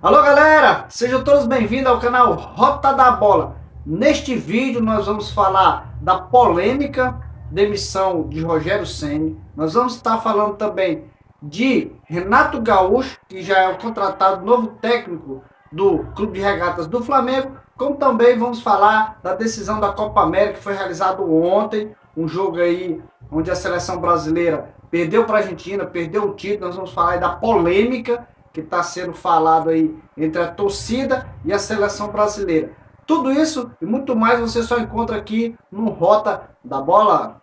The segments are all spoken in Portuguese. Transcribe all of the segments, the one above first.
Alô galera, sejam todos bem-vindos ao canal Rota da Bola. Neste vídeo nós vamos falar da polêmica demissão de Rogério Ceni. Nós vamos estar falando também de Renato Gaúcho, que já é o contratado novo técnico do Clube de Regatas do Flamengo, como também vamos falar da decisão da Copa América que foi realizado ontem, um jogo aí onde a seleção brasileira perdeu para a Argentina, perdeu o título. Nós vamos falar aí da polêmica que está sendo falado aí entre a torcida e a seleção brasileira. Tudo isso e muito mais você só encontra aqui no Rota da Bola.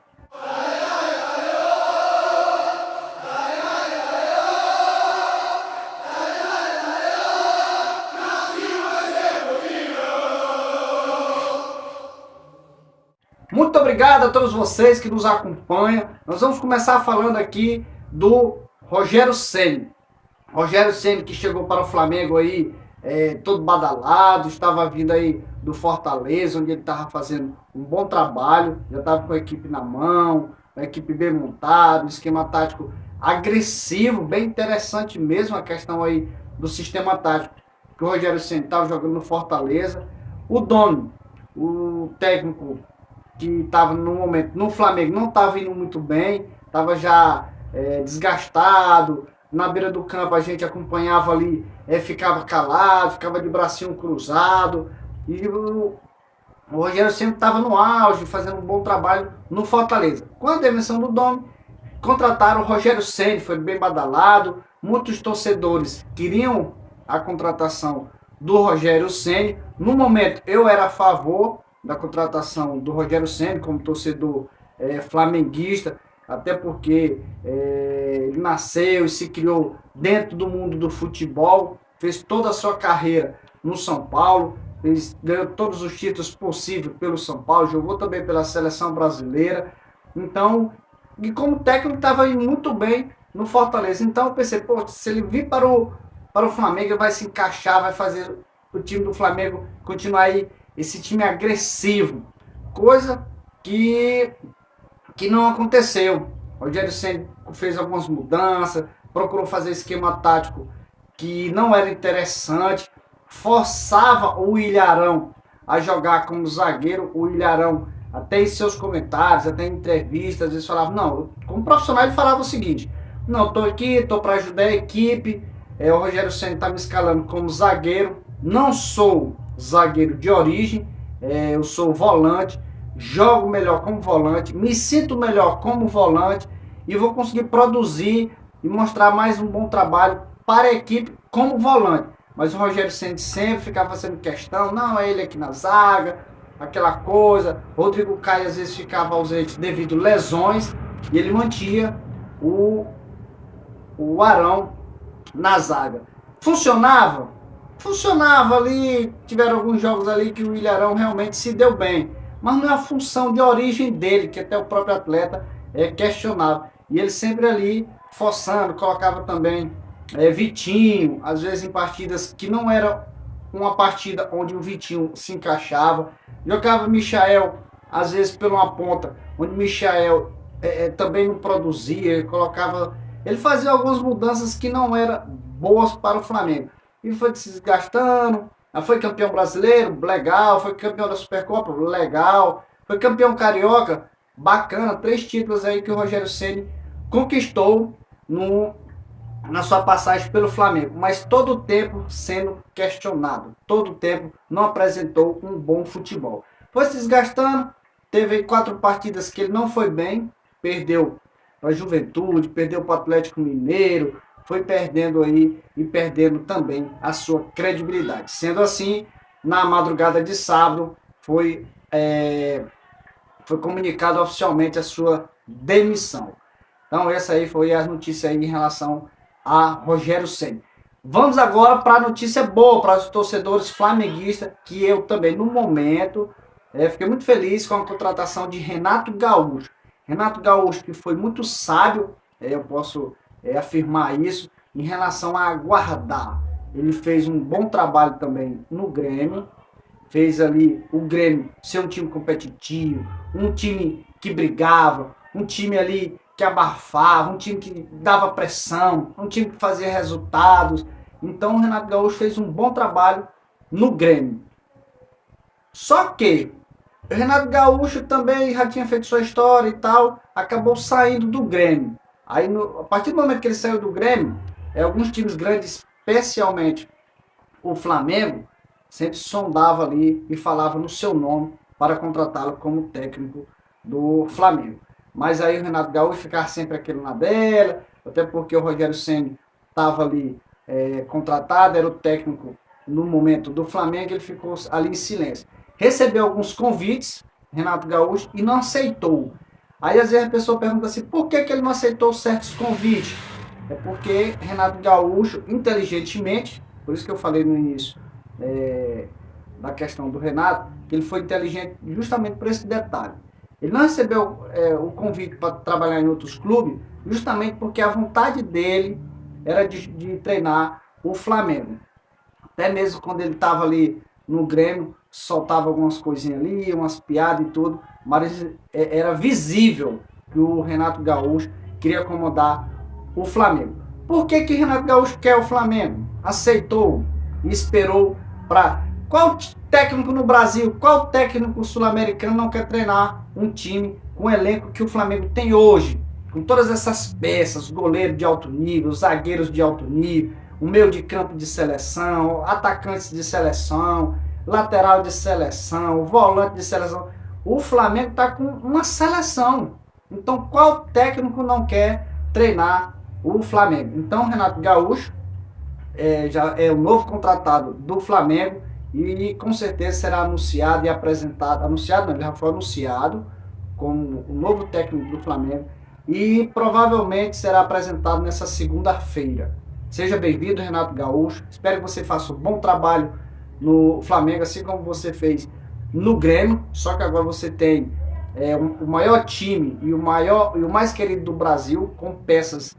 Muito obrigado a todos vocês que nos acompanham. Nós vamos começar falando aqui do Rogério Ceni. Rogério Ceni, que chegou para o Flamengo aí todo badalado, estava vindo aí do Fortaleza, onde ele estava fazendo um bom trabalho, já estava com a equipe na mão, a equipe bem montada, um esquema tático agressivo, bem interessante mesmo a questão aí do sistema tático que o Rogério Ceni estava jogando no Fortaleza. O dono, o técnico que estava no momento no Flamengo, não estava indo muito bem, estava já desgastado. Na beira do campo a gente acompanhava ali, ficava calado, ficava de bracinho cruzado. E o Rogério sempre estava no auge, fazendo um bom trabalho no Fortaleza. Com a demissão do Domi, contrataram o Rogério Ceni, foi bem badalado. Muitos torcedores queriam a contratação do Rogério Ceni. No momento eu era a favor da contratação do Rogério Ceni como torcedor flamenguista, até porque ele nasceu e se criou dentro do mundo do futebol, fez toda a sua carreira no São Paulo, ganhou todos os títulos possíveis pelo São Paulo, jogou também pela seleção brasileira. Então, e como técnico estava indo muito bem no Fortaleza. Então eu pensei, pô, se ele vir para o Flamengo, ele vai se encaixar, vai fazer o time do Flamengo continuar aí, esse time agressivo, coisa que não aconteceu. O Rogério Ceni fez algumas mudanças, procurou fazer esquema tático que não era interessante, forçava o Ilharão a jogar como zagueiro. O Ilharão, até em seus comentários, até em entrevistas, eles falavam, não, como profissional ele falava o seguinte, não, estou aqui, estou para ajudar a equipe, o Rogério Ceni está me escalando como zagueiro, não sou zagueiro de origem, eu sou volante, jogo melhor como volante, me sinto melhor como volante e vou conseguir produzir e mostrar mais um bom trabalho para a equipe como volante. Mas o Rogério Ceni sempre ficava fazendo questão, não, é ele aqui na zaga, aquela coisa. Rodrigo Caio às vezes ficava ausente devido a lesões e ele mantia o Arão na zaga. Funcionava? Funcionava ali, tiveram alguns jogos ali que o Ilharão realmente se deu bem, mas não é a função de origem dele, que até o próprio atleta questionava. E ele sempre ali forçando, colocava também Vitinho, às vezes em partidas que não era uma partida onde o Vitinho se encaixava. Jogava Michael, às vezes por uma ponta, onde o Michael também não produzia, ele fazia algumas mudanças que não eram boas para o Flamengo. E foi se desgastando. Foi campeão brasileiro, legal. Foi campeão da Supercopa, legal. Foi campeão carioca, bacana. 3 títulos aí que o Rogério Ceni conquistou na sua passagem pelo Flamengo. Mas todo o tempo sendo questionado. Todo o tempo não apresentou um bom futebol. Foi se desgastando. Teve 4 partidas que ele não foi bem. Perdeu para a Juventude, perdeu para o Atlético Mineiro. Foi perdendo aí e perdendo também a sua credibilidade. Sendo assim, na madrugada de sábado, foi comunicado oficialmente a sua demissão. Então essa aí foi a notícia aí em relação a Rogério Ceni. Vamos agora para a notícia boa para os torcedores flamenguistas, que eu também no momento fiquei muito feliz com a contratação de Renato Gaúcho. Renato Gaúcho, que foi muito sábio, eu posso afirmar isso, em relação a aguardar. Ele fez um bom trabalho também no Grêmio, fez ali o Grêmio ser um time competitivo, um time que brigava, um time ali que abafava, um time que dava pressão, um time que fazia resultados. Então o Renato Gaúcho fez um bom trabalho no Grêmio. Só que o Renato Gaúcho também já tinha feito sua história e tal, acabou saindo do Grêmio. Aí, a partir do momento que ele saiu do Grêmio, alguns times grandes, especialmente o Flamengo, sempre sondava ali e falava no seu nome para contratá-lo como técnico do Flamengo. Mas aí o Renato Gaúcho ficava sempre aquele na dela, até porque o Rogério Ceni estava ali contratado, era o técnico no momento do Flamengo, ele ficou ali em silêncio. Recebeu alguns convites, Renato Gaúcho, e não aceitou. Aí às vezes a pessoa pergunta assim, por que ele não aceitou certos convites? É porque Renato Gaúcho, inteligentemente, por isso que eu falei no início da questão do Renato, que ele foi inteligente justamente por esse detalhe. Ele não recebeu o convite para trabalhar em outros clubes, justamente porque a vontade dele era de treinar o Flamengo. Até mesmo quando ele estava ali no Grêmio, soltava algumas coisinhas ali, umas piadas e tudo, mas era visível que o Renato Gaúcho queria acomodar o Flamengo. Por que Renato Gaúcho quer o Flamengo? Aceitou e esperou para... Qual técnico no Brasil, qual técnico sul-americano não quer treinar um time com o elenco que o Flamengo tem hoje? Com todas essas peças, goleiro de alto nível, zagueiros de alto nível, o meio de campo de seleção, atacantes de seleção, lateral de seleção, volante de seleção. O Flamengo está com uma seleção. Então, qual técnico não quer treinar o Flamengo? Então, Renato Gaúcho já é o novo contratado do Flamengo e com certeza será anunciado e apresentado. Anunciado não, ele já foi anunciado como o novo técnico do Flamengo e provavelmente será apresentado nessa segunda-feira. Seja bem-vindo, Renato Gaúcho. Espero que você faça um bom trabalho no Flamengo, assim como você fez no Grêmio, só que agora você tem o maior time e o mais querido do Brasil, com peças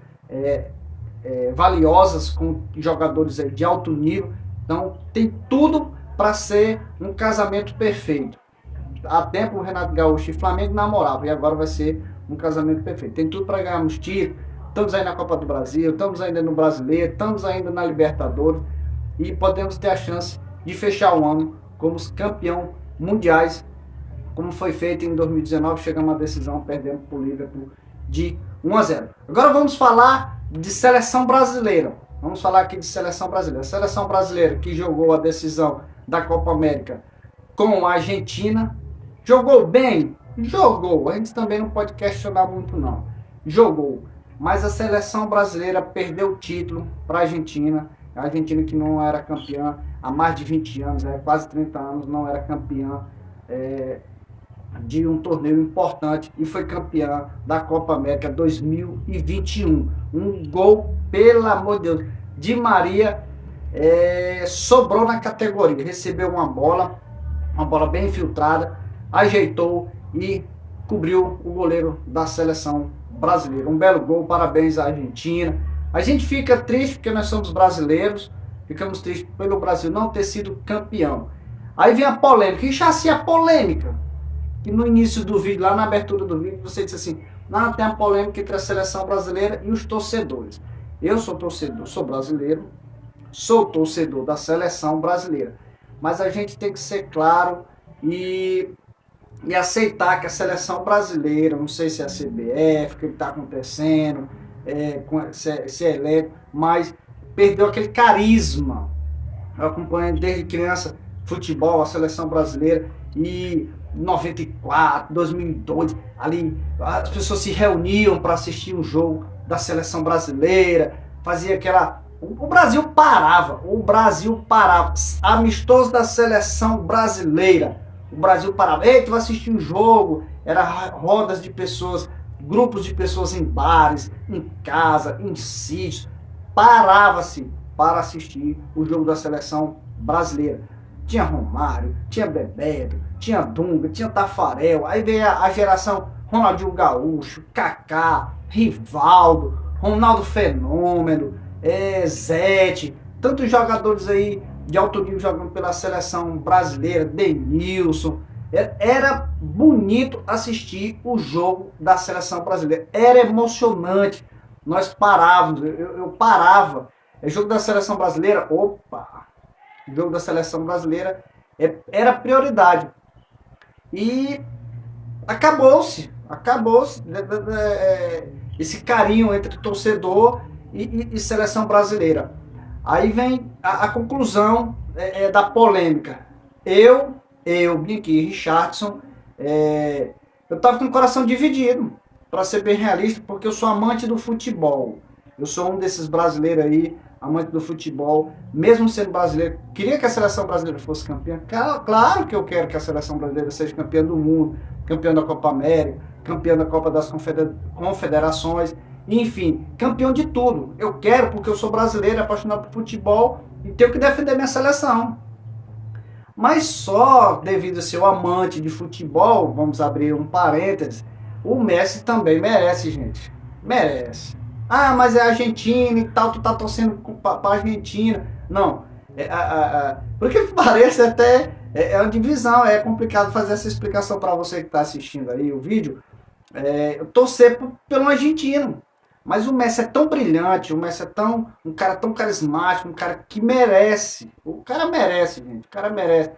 valiosas, com jogadores de alto nível. Então tem tudo para ser um casamento perfeito. Há tempo o Renato Gaúcho e Flamengo namoravam e agora vai ser um casamento perfeito. Tem tudo para ganharmos título. Estamos aí na Copa do Brasil, estamos ainda no Brasileiro, estamos ainda na Libertadores e podemos ter a chance de fechar o ano como os campeões mundiais, como foi feito em 2019, chegamos à decisão, perdendo para o Liverpool de 1-0. Agora vamos falar de seleção brasileira. Vamos falar aqui de seleção brasileira. A seleção brasileira que jogou a decisão da Copa América com a Argentina. Jogou bem? Jogou. A gente também não pode questionar muito não. Jogou. Mas a seleção brasileira perdeu o título para a Argentina. A Argentina que não era campeã há mais de 20 anos, quase 30 anos, não era campeã de um torneio importante e foi campeã da Copa América 2021. Um gol, pelo amor de Deus, Di Maria sobrou na categoria, recebeu uma bola bem infiltrada, ajeitou e cobriu o goleiro da seleção brasileira. Um belo gol, parabéns à Argentina. A gente fica triste porque nós somos brasileiros, ficamos tristes pelo Brasil não ter sido campeão. Aí vem a polêmica, e já se a polêmica, que no início do vídeo, lá na abertura do vídeo, você disse assim, não, tem a polêmica entre a seleção brasileira e os torcedores. Eu sou torcedor, sou brasileiro, sou torcedor da seleção brasileira. Mas a gente tem que ser claro e aceitar que a seleção brasileira, não sei se é a CBF, o que está acontecendo, se é elenco, mas perdeu aquele carisma. Eu acompanho desde criança futebol, a seleção brasileira, e 94, 2002, ali as pessoas se reuniam para assistir um jogo da seleção brasileira, fazia aquela... O Brasil parava, amistoso da seleção brasileira, o Brasil parava, ei, tu vai assistir um jogo, era rodas de pessoas, grupos de pessoas em bares, em casa, em sítios, parava-se para assistir o jogo da seleção brasileira. Tinha Romário, tinha Bebeto, tinha Dunga, tinha Tafarel, aí veio a geração Ronaldinho Gaúcho, Kaká, Rivaldo, Ronaldo Fenômeno, Zete, tantos jogadores aí de alto nível jogando pela seleção brasileira, Denilson. Era bonito assistir o jogo da seleção brasileira, era emocionante, nós parávamos, eu parava é jogo da seleção brasileira. Opa! O jogo da seleção brasileira era prioridade. E acabou-se esse carinho entre torcedor e seleção brasileira. Aí vem a conclusão da polêmica. Eu, Bianchi, Richardson, eu estava com o coração dividido, para ser bem realista, porque eu sou amante do futebol. Eu sou um desses brasileiros aí, amante do futebol, mesmo sendo brasileiro. Queria que a seleção brasileira fosse campeã. Claro que eu quero que a seleção brasileira seja campeã do mundo, campeã da Copa América, campeã da Copa das Confederações, enfim, campeão de tudo. Eu quero porque eu sou brasileiro, apaixonado por futebol e tenho que defender minha seleção. Mas só devido a ser um amante de futebol, vamos abrir um parênteses, o Messi também merece, gente. Merece. Ah, mas é Argentina e tal, tu tá torcendo pra Argentina. Não. Porque parece até uma divisão, é complicado fazer essa explicação para você que está assistindo aí o vídeo. Eu torcer pelo argentino. Mas o Messi é tão brilhante, o Messi é um cara tão carismático, um cara que merece. O cara merece, gente. O cara merece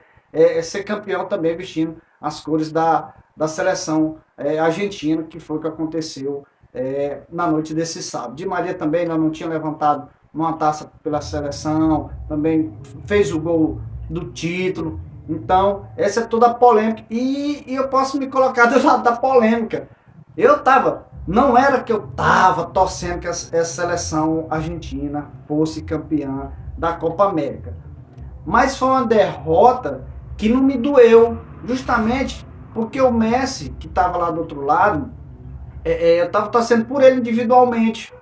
ser campeão também vestindo as cores da seleção argentina, que foi o que aconteceu na noite desse sábado. Di Maria também não tinha levantado uma taça pela seleção, também fez o gol do título. Então, essa é toda a polêmica. E eu posso me colocar do lado da polêmica. Não era que eu estava torcendo que a seleção argentina fosse campeã da Copa América. Mas foi uma derrota que não me doeu, justamente porque o Messi, que estava lá do outro lado, eu estava torcendo por ele individualmente.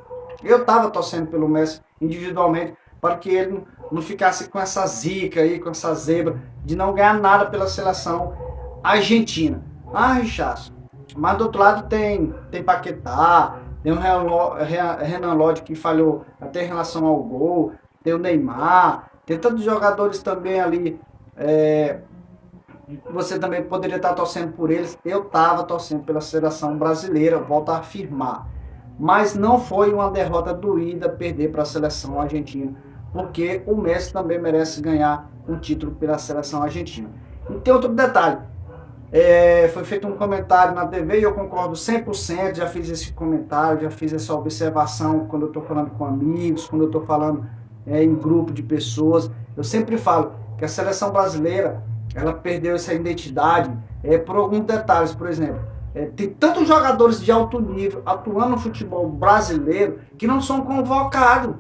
Eu estava torcendo pelo Messi individualmente, para que ele não ficasse com essa zica aí, com essa zebra, de não ganhar nada pela seleção argentina. Ah, Richardson, mas do outro lado tem Paquetá, tem o Renan Lodge que falhou até em relação ao gol, tem o Neymar, tem tantos jogadores também ali, você também poderia estar torcendo por eles. Eu estava torcendo pela seleção brasileira, volto a afirmar. Mas não foi uma derrota doída perder para a seleção argentina, porque o Messi também merece ganhar um título pela seleção argentina. E tem outro detalhe, foi feito um comentário na TV e eu concordo 100%, já fiz esse comentário, já fiz essa observação quando eu estou falando com amigos, quando eu estou falando em grupo de pessoas. Eu sempre falo que a seleção brasileira, ela perdeu essa identidade por alguns detalhes. Por exemplo, tem tantos jogadores de alto nível atuando no futebol brasileiro que não são convocados.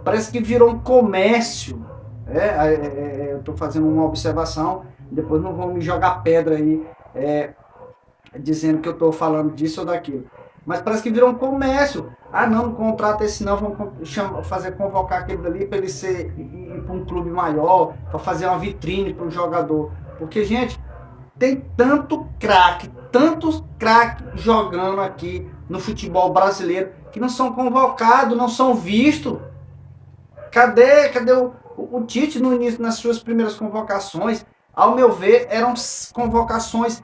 Parece que virou um comércio. Eu estou fazendo uma observação, depois não vão me jogar pedra aí, dizendo que eu estou falando disso ou daquilo. Mas parece que virou um comércio. Ah, não contrata esse não, vamos convocar aquele dali para ele ir para um clube maior, para fazer uma vitrine para o jogador. Porque, gente, tem tantos craques jogando aqui no futebol brasileiro que não são convocados, não são vistos. Cadê o Tite no início, nas suas primeiras convocações? Ao meu ver, eram convocações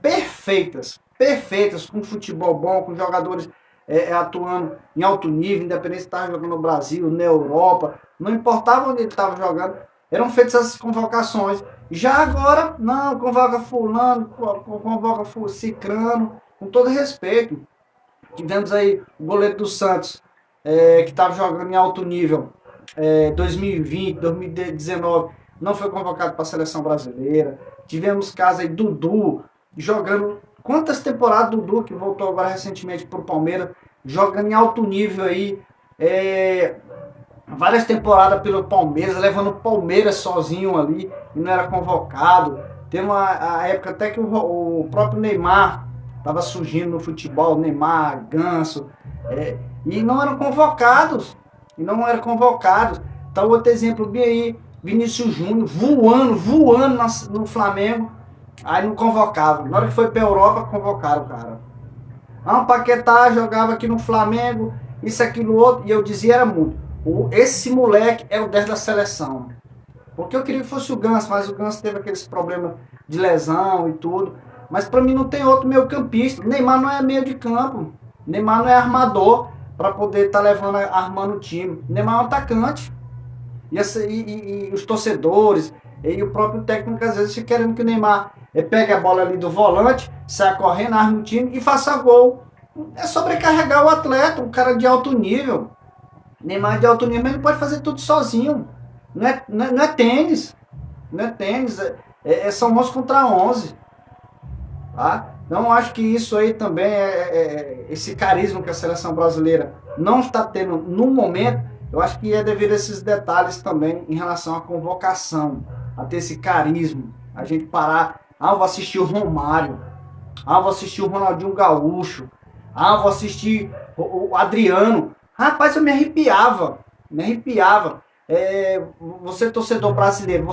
perfeitas, com futebol bom, com jogadores atuando em alto nível, independente se estava jogando no Brasil, na Europa, não importava onde ele estava jogando, eram feitas essas convocações. Já agora, não, convoca fulano, convoca cicrano, com todo respeito. Tivemos aí o goleiro do Santos, que estava jogando em alto nível, 2020, 2019, não foi convocado para a seleção brasileira. Tivemos caso aí, Dudu, jogando, quantas temporadas Dudu, que voltou agora recentemente para o Palmeiras, jogando em alto nível aí, várias temporadas pelo Palmeiras, levando o Palmeiras sozinho ali, e não era convocado. Tem a época até que o próprio Neymar estava surgindo no futebol, Neymar, Ganso, e não eram convocados. Então, outro exemplo bem aí, Vinícius Júnior, voando no Flamengo, aí não convocava. Na hora que foi pra Europa, convocaram o cara. O Paquetá jogava aqui no Flamengo, isso, aquilo, outro, e eu dizia, era muito. Esse moleque é o 10 da seleção. Porque eu queria que fosse o Ganso, mas o Ganso teve aqueles problemas de lesão e tudo. Mas pra mim não tem outro meio campista. Neymar não é meio de campo, Neymar não é armador. para poder estar levando, armando o time. Neymar é um atacante. E os torcedores e o próprio técnico às vezes fica querendo que o Neymar pegue a bola ali do volante, saia correndo, arme o time e faça gol. É sobrecarregar o atleta, um cara de alto nível. Neymar é de alto nível, mas ele pode fazer tudo sozinho. Não é tênis. Não é tênis. São 11 contra 11. Tá? Então acho que isso aí também esse carisma que a seleção brasileira não está tendo no momento. Eu acho que é devido a esses detalhes também em relação à convocação, a ter esse carisma. A gente parar, vou assistir o Romário, vou assistir o Ronaldinho Gaúcho, vou assistir o Adriano. Rapaz, eu me arrepiava. Você torcedor brasileiro,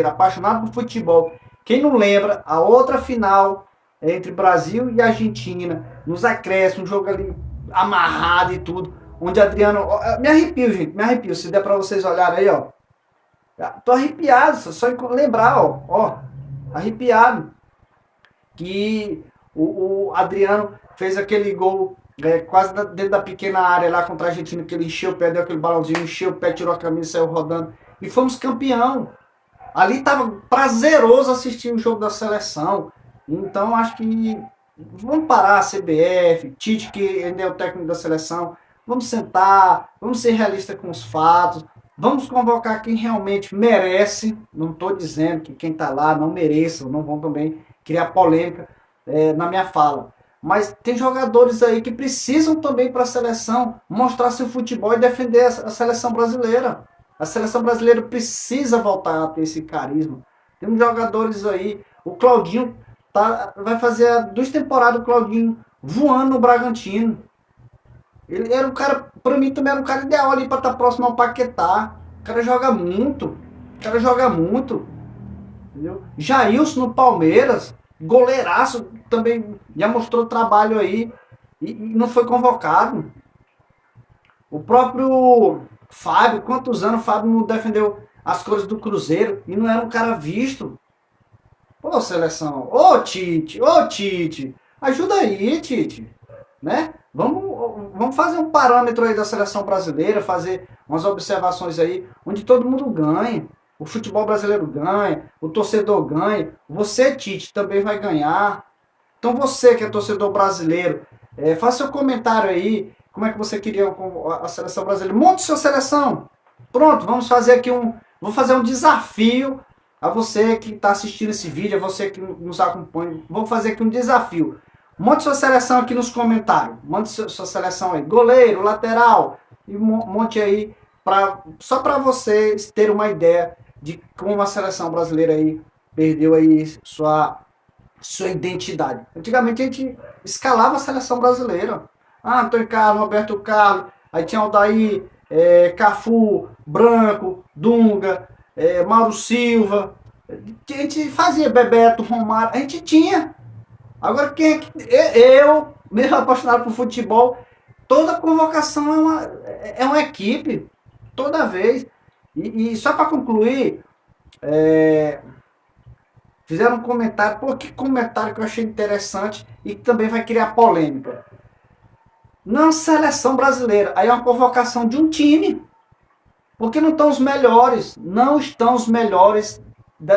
apaixonado por futebol, quem não lembra a outra final entre Brasil e Argentina, nos acréscimos, um jogo ali amarrado e tudo, onde Adriano... Me arrepio, gente, me arrepio. Se der pra vocês olharem aí, ó. Tô arrepiado, só lembrar, ó. Arrepiado. Que o Adriano fez aquele gol quase dentro da pequena área lá contra a Argentina, que ele encheu o pé, deu aquele balãozinho, encheu o pé, tirou a camisa, saiu rodando. E fomos campeão. Ali tava prazeroso assistir o jogo da seleção. Então acho que vamos parar a CBF, Tite, que ainda é o técnico da seleção. Vamos sentar, vamos ser realistas com os fatos, vamos convocar quem realmente merece. Não estou dizendo que quem está lá não mereça, não vão também criar polêmica na minha fala. Mas tem jogadores aí que precisam também para a seleção mostrar seu futebol e defender a seleção brasileira. A seleção brasileira precisa voltar a ter esse carisma. Tem jogadores aí, o Claudinho vai fazer 2 temporadas o Claudinho voando no Bragantino. Ele era um cara, pra mim também era um cara ideal ali pra estar próximo ao Paquetá. O cara joga muito. Entendeu? Jailson no Palmeiras, goleiraço, também já mostrou trabalho aí e não foi convocado. O próprio Fábio, quantos anos o Fábio não defendeu as cores do Cruzeiro e não era um cara visto? Pô, seleção, ô Tite, ajuda aí, Tite, né? Vamos fazer um parâmetro aí da seleção brasileira, fazer umas observações aí, onde todo mundo ganha. O futebol brasileiro ganha, o torcedor ganha, você, Tite, também vai ganhar. Então você que é torcedor brasileiro, faça seu comentário aí, como é que você queria a seleção brasileira. Monte sua seleção. Pronto, vamos fazer aqui vou fazer um desafio a você que está assistindo esse vídeo, a você que nos acompanha. Vou fazer aqui um desafio. Monte sua seleção aqui nos comentários. Monte sua seleção aí. Goleiro, lateral. E monte aí, só para vocês terem uma ideia de como a seleção brasileira aí perdeu aí sua identidade. Antigamente a gente escalava a seleção brasileira. Antônio Carlos, Roberto Carlos, aí tinha Aldair, Cafu, Branco, Dunga, Mauro Silva. A gente fazia Bebeto, Romário, a gente tinha. Agora quem é que... Eu, mesmo apaixonado por futebol, toda convocação é uma equipe, toda vez. E só para concluir, fizeram um comentário, pô, que comentário que eu achei interessante e que também vai criar polêmica. Não seleção brasileira, aí é uma convocação de um time. Porque não estão os melhores,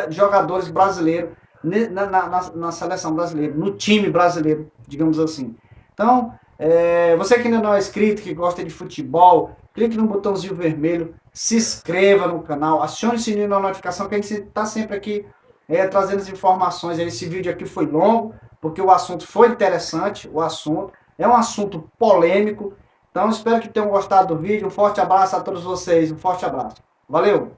jogadores brasileiros na seleção brasileira, no time brasileiro, digamos assim. Então, você que ainda não é inscrito, que gosta de futebol, clique no botãozinho vermelho, se inscreva no canal, acione o sininho da notificação, que a gente está sempre aqui trazendo as informações. Esse vídeo aqui foi longo, porque o assunto foi interessante, é um assunto polêmico. Então, espero que tenham gostado do vídeo. Um forte abraço a todos vocês, um forte abraço. Valeu!